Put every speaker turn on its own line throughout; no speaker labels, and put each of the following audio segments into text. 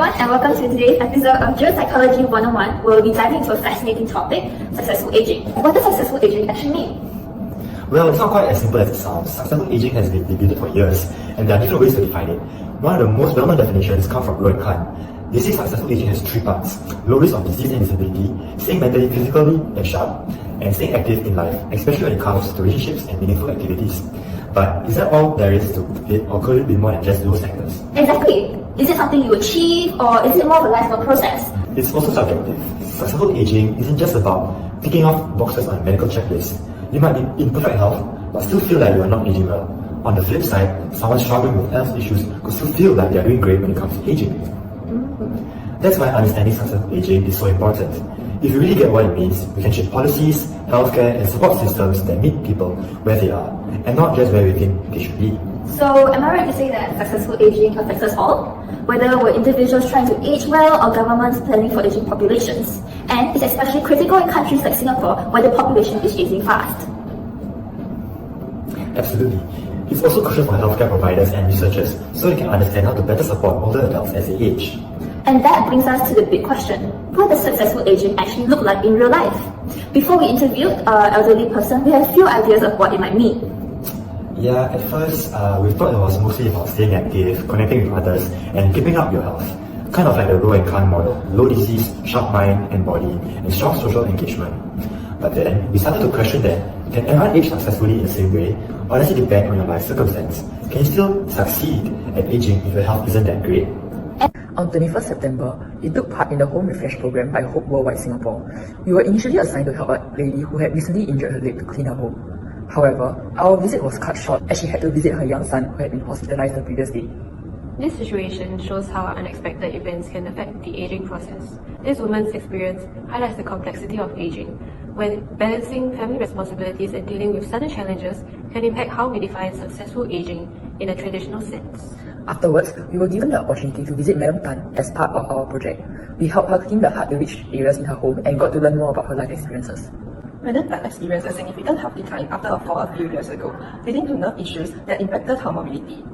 everyone, and welcome to today's episode of Geropsychology 101, where we'll be diving into a fascinating topic, successful aging. What does successful aging actually mean?
Well, it's not quite as simple as it sounds. Successful aging has been debated for years, and there are different ways to define it. One of the most well-known definitions comes from Rowe and Kahn. They say successful aging has three parts: low risk of disease and disability, staying mentally, physically, and sharp, and staying active in life, especially when it comes to relationships and meaningful activities. But is that all there is to it, or could it be more than just those factors?
Exactly. Is it something you achieve, or is it more of a lifelong process?
It's also subjective. Successful aging isn't just about ticking off boxes on a medical checklist. You might be in perfect health, but still feel like you are not aging well. On the flip side, someone struggling with health issues could still feel like they are doing great when it comes to aging. That's why understanding successful aging is so important. If you really get what it means, we can shape policies, healthcare, and support systems that meet people where they are, and not just where we think they should be.
So, am I right to say that successful aging affects us all? Whether we're individuals trying to age well or governments planning for aging populations. And it's especially critical in countries like Singapore, where the population is aging fast.
Absolutely. It's also crucial for healthcare providers and researchers so they can understand how to better support older adults as they age.
And that brings us to the big question: what does successful aging actually look like in real life? Before we interviewed an elderly person, we had a few ideas of what it might mean.
Yeah, at first, we thought it was mostly about staying active, connecting with others, and keeping up your health. Kind of like the Rowe and Kahn model: low disease, sharp mind and body, and strong social engagement. But then, we started to question that, can everyone age successfully in the same way, or does it depend on your life circumstance? Can you still succeed at aging if your health isn't that great?
On 21st September, we took part in the Home Refresh program by Hope Worldwide Singapore. We were initially assigned to help a lady who had recently injured her leg to clean her home. However, our visit was cut short as she had to visit her young son who had been hospitalized the previous day.
This situation shows how unexpected events can affect the aging process. This woman's experience highlights the complexity of aging, when balancing family responsibilities and dealing with sudden challenges can impact how we define successful aging in a traditional sense.
Afterwards, we were given the opportunity to visit Madam Tan as part of our project. We helped her clean the hard-to-reach areas in her home and got to learn more about her life experiences.
Madam Tan experienced a significant health decline after a fall a few years ago, leading to nerve issues that impacted her mobility.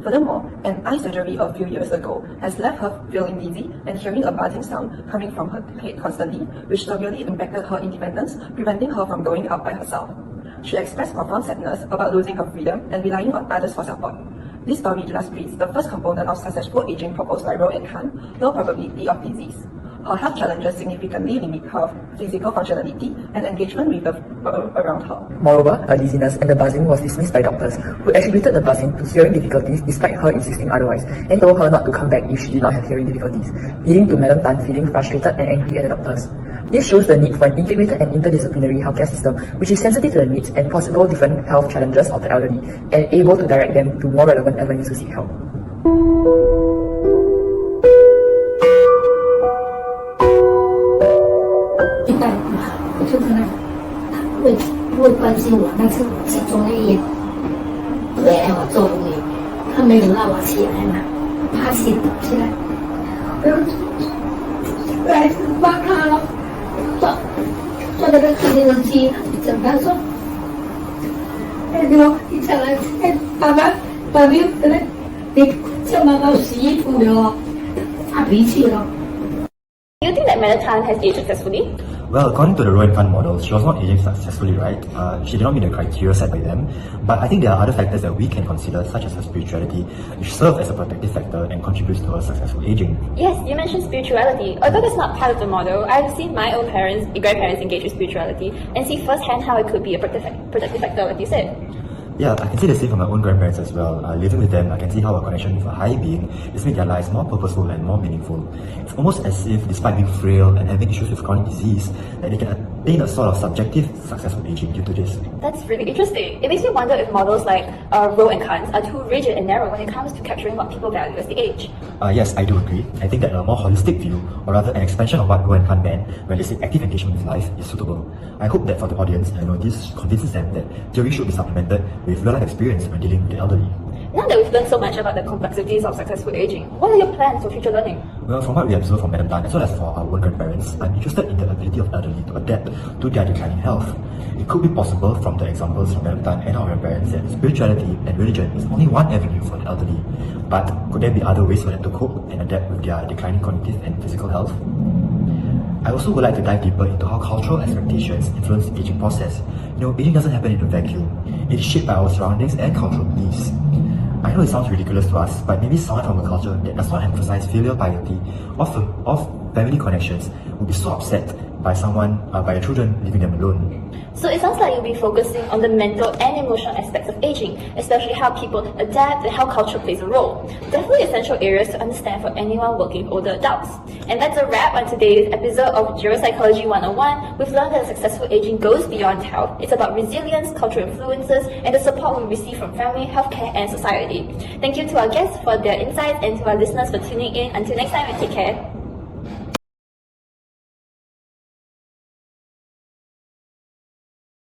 Furthermore, an eye surgery a few years ago has left her feeling dizzy and hearing a buzzing sound coming from her head constantly, which severely impacted her independence, preventing her from going out by herself. She expressed profound sadness about losing her freedom and relying on others for support. This story illustrates the first component of successful aging proposed by Rowe and Kahn: low probability of disease. Her health challenges significantly limit her physical functionality and engagement with the world around her.
Moreover, her dizziness and the buzzing was dismissed by doctors, who attributed the buzzing to hearing difficulties despite her insisting otherwise, and told her not to come back if she did not have hearing difficulties, leading to Madam Tan feeling frustrated and angry at the doctors. This shows the need for an integrated and interdisciplinary healthcare system which is sensitive to the needs and possible different health challenges of the elderly, and able to direct them to more relevant avenues to seek help.
就可能会关心我，但是我始终也不会让我做东西，他没有让我起来嘛，怕醒不起来，我就来帮他了，坐那个直升机，整他说，你起来，爸爸没有可能，你叫妈妈洗衣服了，发脾气了。
Do you think that Madam Tan has aged successfully?
Well, according to the Rowe and Kahn model, she was not aging successfully, right? She did not meet the criteria set by them. But I think there are other factors that we can consider, such as her spirituality, which serve as a protective factor and contributes to her successful aging.
Yes, you mentioned spirituality. Although that's not part of the model, I've seen my own grandparents engage with spirituality and see firsthand how it could be a protective factor, like you said.
Yeah, I can say the same for my own grandparents as well. Living with them, I can see how a connection with a higher being has made their lives more purposeful and more meaningful. It's almost as if, despite being frail and having issues with chronic disease, that they can attain a sort of subjective successful aging due to this.
That's really interesting. It makes me wonder if models like Rowe and Kahn are too rigid and narrow when it comes to capturing what people value as the age.
Yes, I do agree. I think that a more holistic view, or rather an expansion of what Rowe and Kahn meant when they say active engagement with life, is suitable. I hope that for the audience, this convinces them that theory should be supplemented with real-life experience when dealing with the elderly.
Now that we've learned so much about the complexities of successful aging, what are your plans for future learning?
Well, from what we observe from Madam Tan, as well as for our own grandparents, I'm interested in the ability of elderly to adapt to their declining health. It could be possible from the examples from Madam Tan and our grandparents that spirituality and religion is only one avenue for the elderly. But could there be other ways for them to cope and adapt with their declining cognitive and physical health? I also would like to dive deeper into how cultural expectations influence the aging process. Aging doesn't happen in a vacuum. It is shaped by our surroundings and cultural beliefs. I know it sounds ridiculous to us, but maybe someone from a culture that does not emphasize filial piety or family connections would be so upset by your children leaving them alone.
So it sounds like you'll be focusing on the mental and emotional aspects of aging, especially how people adapt and how culture plays a role. Definitely essential areas to understand for anyone working with older adults. And that's a wrap on today's episode of Geropsychology 101. We've learned that successful aging goes beyond health. It's about resilience, cultural influences, and the support we receive from family, healthcare, and society. Thank you to our guests for their insights and to our listeners for tuning in. Until next time, take care.